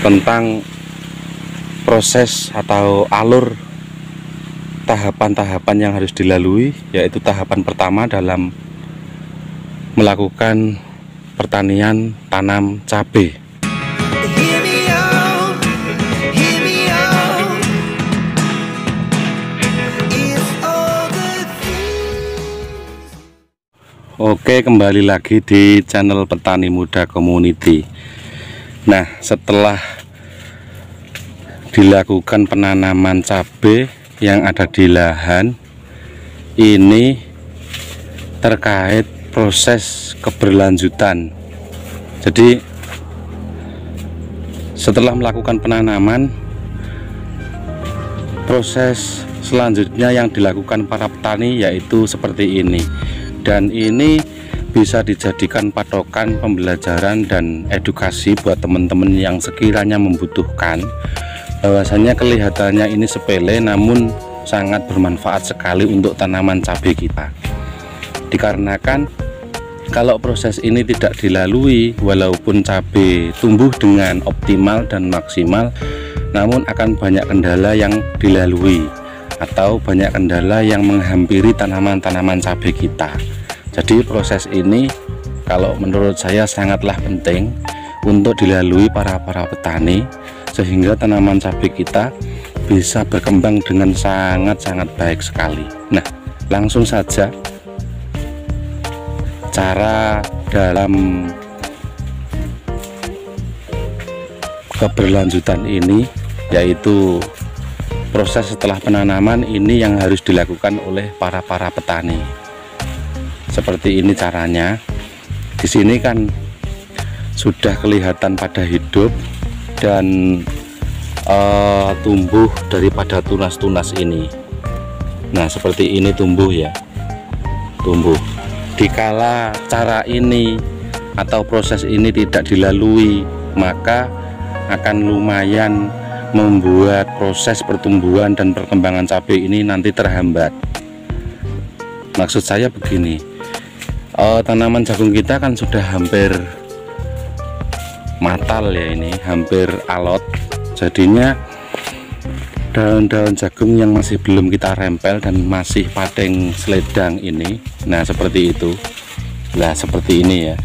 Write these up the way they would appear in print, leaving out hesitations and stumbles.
tentang proses atau alur tahapan-tahapan yang harus dilalui, yaitu tahapan pertama dalam melakukan pertanian tanam cabai. Oke, kembali lagi di channel Petani Muda Community. Nah, setelah dilakukan penanaman cabai yang ada di lahan ini, terkait proses keberlanjutan. Jadi setelah melakukan penanaman, proses selanjutnya yang dilakukan para petani yaitu seperti ini. Dan ini bisa dijadikan patokan pembelajaran dan edukasi buat teman-teman yang sekiranya membutuhkan. Bahwasanya kelihatannya ini sepele, namun sangat bermanfaat sekali untuk tanaman cabai kita. Dikarenakan kalau proses ini tidak dilalui, walaupun cabai tumbuh dengan optimal dan maksimal, namun akan banyak kendala yang dilalui atau banyak kendala yang menghampiri tanaman-tanaman cabai kita. Jadi proses ini kalau menurut saya sangatlah penting untuk dilalui para petani, sehingga tanaman cabai kita bisa berkembang dengan sangat-sangat baik sekali. Nah, langsung saja cara dalam keberlanjutan ini, yaitu proses setelah penanaman ini yang harus dilakukan oleh para petani. Seperti ini caranya. Di sini kan sudah kelihatan pada hidup dan tumbuh daripada tunas-tunas ini. Nah, seperti ini tumbuh ya, tumbuh. Dikala cara ini atau proses ini tidak dilalui, maka akan lumayan membuat proses pertumbuhan dan perkembangan cabai ini nanti terhambat. Maksud saya begini, tanaman jagung kita kan sudah hampir matal ya, ini hampir alot. Jadinya daun-daun jagung yang masih belum kita rempel dan masih padeng seledang ini, nah seperti itu. Nah, seperti ini ya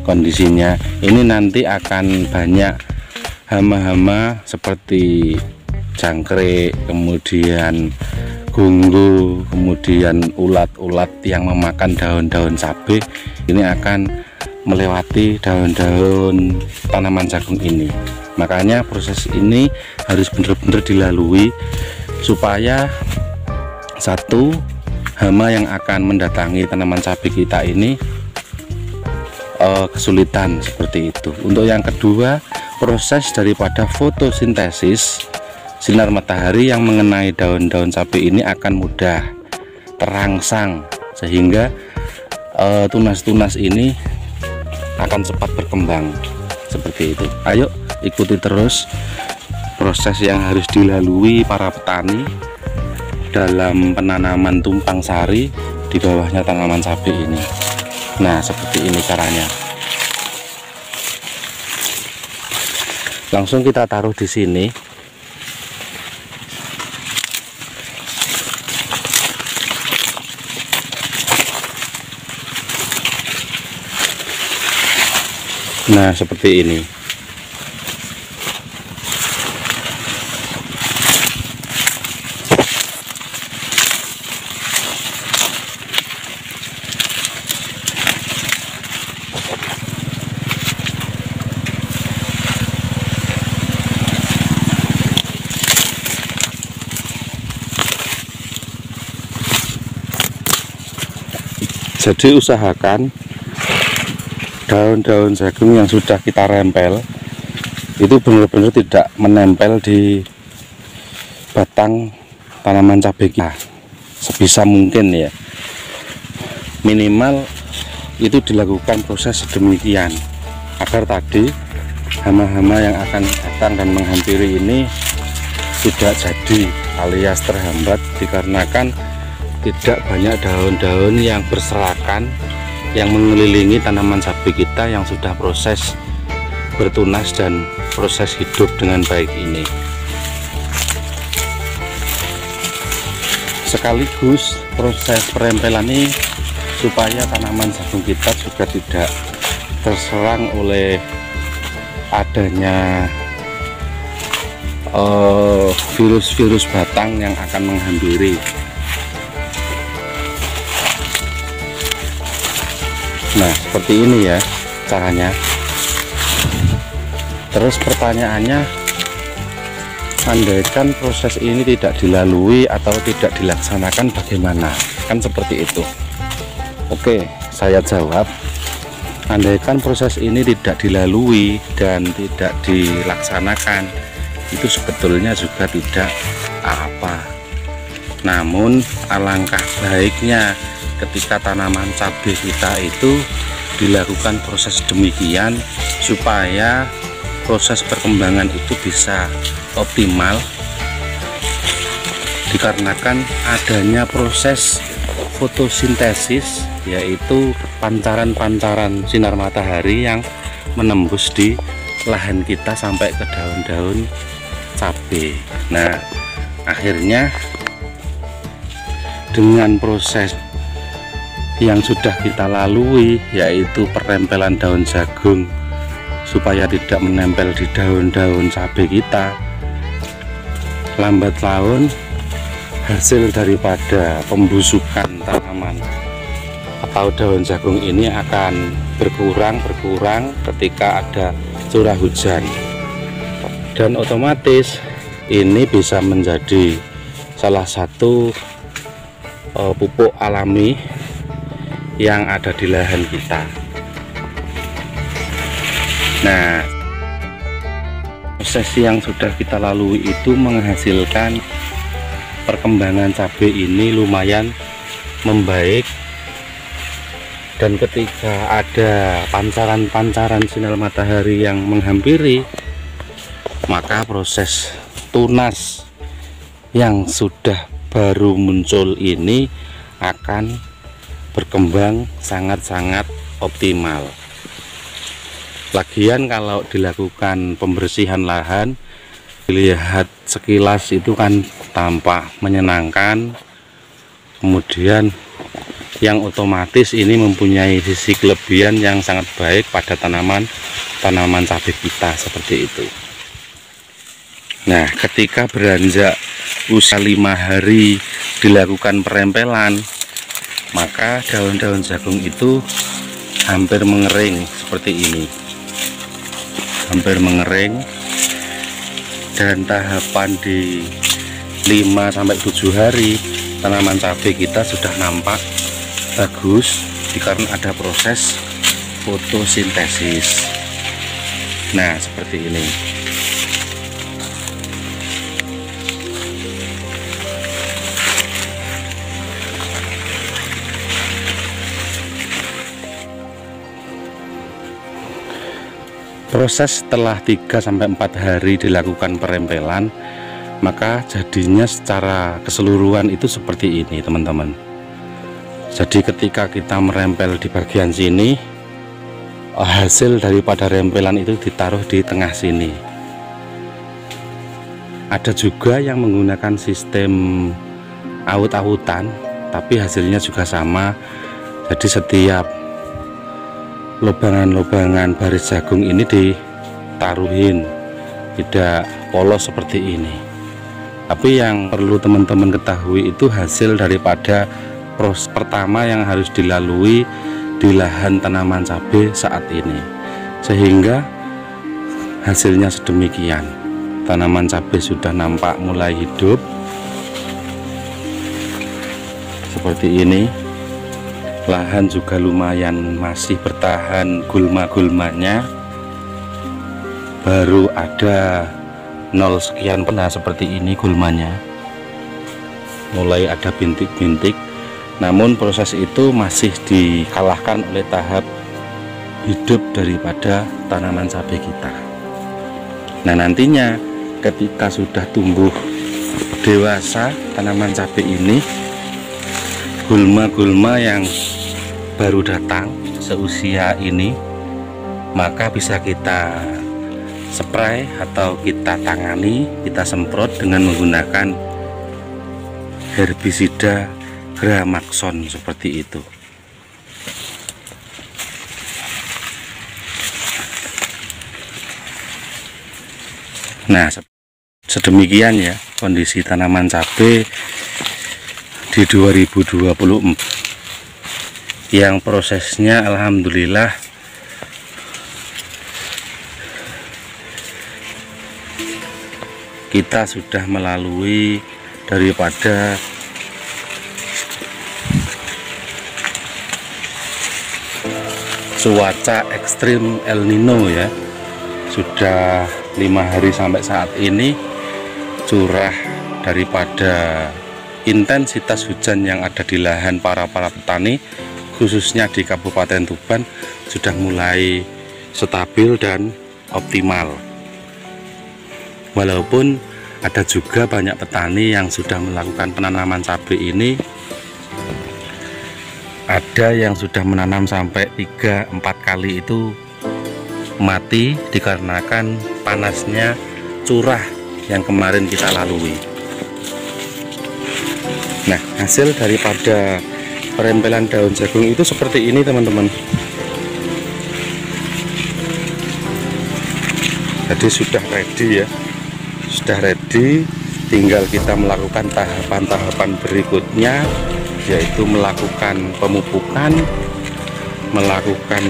kondisinya. Ini nanti akan banyak hama-hama seperti jangkrik, kemudian gunggu, kemudian ulat-ulat yang memakan daun-daun cabai. Ini akan melewati daun-daun tanaman jagung ini. Makanya proses ini harus benar-benar dilalui supaya satu, hama yang akan mendatangi tanaman cabai kita ini kesulitan seperti itu. Untuk yang kedua, proses daripada fotosintesis sinar matahari yang mengenai daun-daun cabai ini akan mudah terangsang, sehingga tunas-tunas ini akan cepat berkembang seperti itu. Ayo ikuti terus proses yang harus dilalui para petani dalam penanaman tumpang sari di bawahnya tanaman cabai ini. Nah, seperti ini caranya. Langsung kita taruh di sini. Nah, seperti ini. Jadi usahakan daun-daun jagung yang sudah kita rempel itu benar-benar tidak menempel di batang tanaman cabai kita, sebisa mungkin ya. Minimal itu dilakukan proses sedemikian agar tadi hama-hama yang akan datang dan menghampiri ini tidak jadi alias terhambat, dikarenakan tidak banyak daun-daun yang berserakan yang mengelilingi tanaman cabai kita yang sudah proses bertunas dan proses hidup dengan baik ini. Sekaligus proses perempelan ini supaya tanaman jagung kita juga tidak terserang oleh adanya virus-virus batang yang akan menghampiri. Nah, seperti ini ya caranya. Terus pertanyaannya, andaikan proses ini tidak dilalui atau tidak dilaksanakan bagaimana? Kan seperti itu. Oke, saya jawab. Andaikan proses ini tidak dilalui dan tidak dilaksanakan, itu sebetulnya juga tidak apa. Namun alangkah baiknya ketika tanaman cabai kita itu dilakukan proses demikian supaya proses perkembangan itu bisa optimal, dikarenakan adanya proses fotosintesis, yaitu pancaran-pancaran sinar matahari yang menembus di lahan kita sampai ke daun-daun cabai. Nah, akhirnya dengan proses yang sudah kita lalui, yaitu perempelan daun jagung supaya tidak menempel di daun-daun cabai kita, lambat laun hasil daripada pembusukan tanaman atau daun jagung ini akan berkurang ketika ada curah hujan, dan otomatis ini bisa menjadi salah satu pupuk alami yang ada di lahan kita. Nah, proses yang sudah kita lalui itu menghasilkan perkembangan cabai ini lumayan membaik, dan ketika ada pancaran-pancaran sinar matahari yang menghampiri, maka proses tunas yang sudah baru muncul ini akan berkembang sangat-sangat optimal. Lagian kalau dilakukan pembersihan lahan, dilihat sekilas itu kan tampak menyenangkan, kemudian yang otomatis ini mempunyai sisi kelebihan yang sangat baik pada tanaman cabai kita, seperti itu. Nah, ketika beranjak usia 5 hari dilakukan perempelan, maka daun-daun jagung itu hampir mengering seperti ini, hampir mengering, dan tahapan di 5-7 hari tanaman cabai kita sudah nampak bagus dikarenakan ada proses fotosintesis. Nah, seperti ini. Proses setelah 3-4 hari dilakukan perempelan, maka jadinya secara keseluruhan itu seperti ini, teman-teman. Jadi ketika kita merempel di bagian sini, hasil daripada rempelan itu ditaruh di tengah sini. Ada juga yang menggunakan sistem aut-autan, tapi hasilnya juga sama. Jadi setiap lubangan-lubangan baris jagung ini ditaruhin, tidak polos seperti ini. Tapi yang perlu teman-teman ketahui itu hasil daripada proses pertama yang harus dilalui di lahan tanaman cabai saat ini, sehingga hasilnya sedemikian. Tanaman cabai sudah nampak mulai hidup seperti ini. Lahan juga lumayan masih bertahan gulma-gulmanya, baru ada 0 sekian pernah seperti ini gulmanya, mulai ada bintik-bintik. Namun proses itu masih dikalahkan oleh tahap hidup daripada tanaman cabai kita. Nah, nantinya ketika sudah tumbuh dewasa tanaman cabai ini, gulma-gulma yang baru datang seusia ini, maka bisa kita spray atau kita tangani, kita semprot dengan menggunakan herbisida Gramaxon seperti itu. Nah, sedemikian ya kondisi tanaman cabai di 2024 yang prosesnya alhamdulillah kita sudah melalui daripada cuaca ekstrim El Nino ya. Sudah 5 hari sampai saat ini curah daripada intensitas hujan yang ada di lahan para petani khususnya di Kabupaten Tuban sudah mulai stabil dan optimal. Walaupun ada juga banyak petani yang sudah melakukan penanaman cabai ini, ada yang sudah menanam sampai 3-4 kali itu mati dikarenakan panasnya curah yang kemarin kita lalui. Nah, hasil daripada perempelan daun jagung itu seperti ini teman-teman. Jadi sudah ready ya, sudah ready, tinggal kita melakukan tahapan-tahapan berikutnya, yaitu melakukan pemupukan, melakukan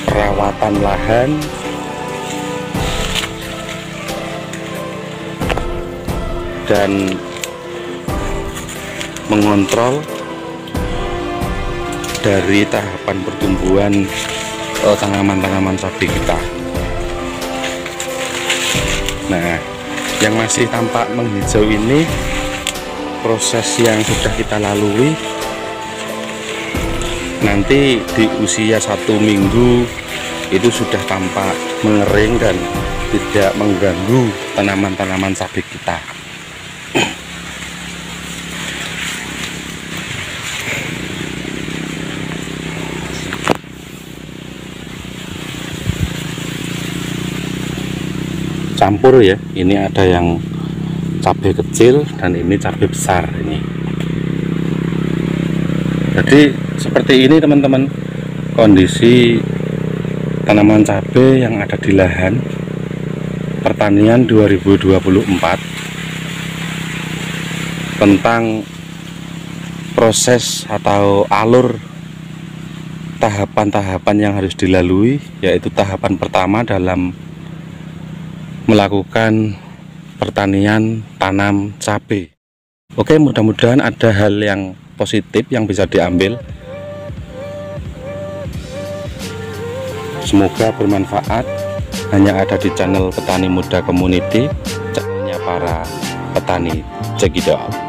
perawatan lahan, dan mengontrol dari tahapan pertumbuhan tanaman-tanaman cabai kita. Nah, yang masih tampak menghijau ini proses yang sudah kita lalui. Nanti di usia 1 minggu itu sudah tampak mengering dan tidak mengganggu tanaman-tanaman cabai kita. Campur ya, ini ada yang cabai kecil dan ini cabai besar ini. Jadi seperti ini teman-teman kondisi tanaman cabai yang ada di lahan pertanian 2024 tentang proses atau alur tahapan-tahapan yang harus dilalui, yaitu tahapan pertama dalam melakukan pertanian tanam cabai. Oke, mudah-mudahan ada hal yang positif yang bisa diambil. Semoga bermanfaat. Hanya ada di channel Petani Muda Community, channelnya para petani. Check it out.